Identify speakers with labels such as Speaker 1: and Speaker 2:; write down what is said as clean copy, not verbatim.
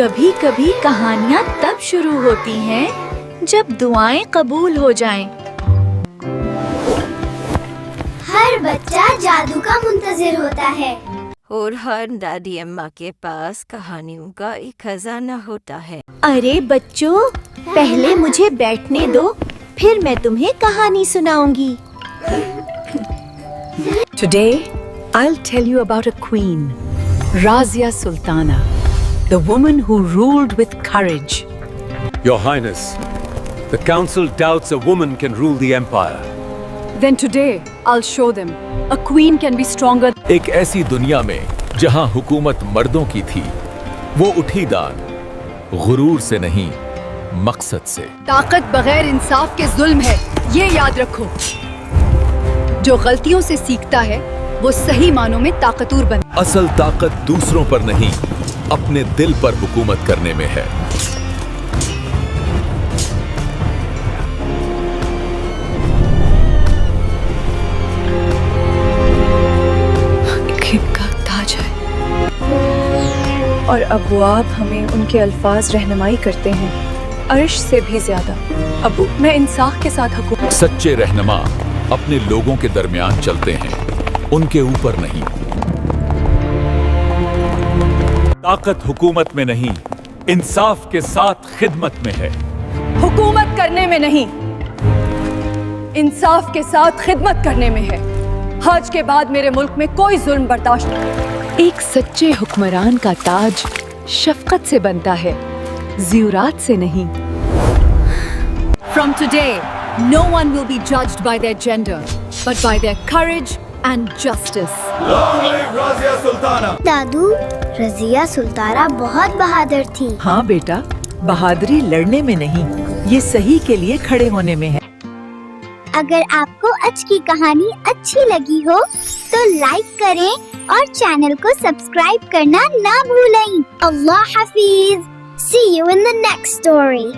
Speaker 1: کبھی کبھی کہانیاں تب شروع ہوتی ہیں جب دعائیں قبول ہو جائیں۔
Speaker 2: ہر بچہ جادو کا منتظر ہوتا ہے
Speaker 3: اور ہر دادی اماں کے پاس کہانیوں کا ایک خزانہ ہوتا ہے۔
Speaker 1: ارے بچوں، پہلے مجھے بیٹھنے دو، پھر میں تمہیں کہانی سناؤں گی۔
Speaker 4: Today, I'll tell you about a queen, Razia Sultana, the woman who ruled with courage.
Speaker 5: Your Highness, the council doubts a woman can rule the empire.
Speaker 6: Then today, I'll show them. A queen can be stronger.
Speaker 7: ایک ایسی دنیا میں جہاں حکومت مردوں کی تھی، وہ اٹھی دان غرور سے نہیں مقصد سے۔
Speaker 6: طاقت بغیر انصاف کے ظلم ہے، یہ یاد رکھو۔ جو غلطیوں سے سیکھتا ہے وہ صحیح معنوں میں طاقتور بنتا ہے۔
Speaker 7: اصل طاقت دوسروں پر نہیں، اپنے دل پر حکومت کرنے میں ہے۔
Speaker 4: کا تاج ہے
Speaker 6: اور ابواب ہمیں ان کے الفاظ رہنمائی کرتے ہیں، عرش سے بھی زیادہ۔ ابو، میں انصاف کے ساتھ حکومت۔
Speaker 7: سچے رہنما اپنے لوگوں کے درمیان چلتے ہیں، ان کے اوپر نہیں۔ طاقت حکومت میں نہیں، انصاف کے ساتھ خدمت میں ہے۔
Speaker 6: حکومت کرنے میں نہیں، انصاف کے ساتھ خدمت کرنے میں ہے۔ حج کے بعد میرے ملک میں کوئی ظلم برداشت نہیں۔
Speaker 4: ایک سچے حکمران کا تاج شفقت سے بنتا ہے، زیورات سے نہیں۔
Speaker 6: From today, no one will be judged by their gender, but by their courage and justice.
Speaker 2: دادو، رضیہ سلطانہ بہت بہادر تھی۔
Speaker 4: ہاں بیٹا، بہادری لڑنے میں نہیں، یہ صحیح کے لیے کھڑے ہونے میں ہے۔
Speaker 2: اگر آپ کو آج کی کہانی اچھی لگی ہو تو لائک کریں اور چینل کو سبسکرائب کرنا نہ بھولیں۔ اللہ حافظ۔ See you in the next story.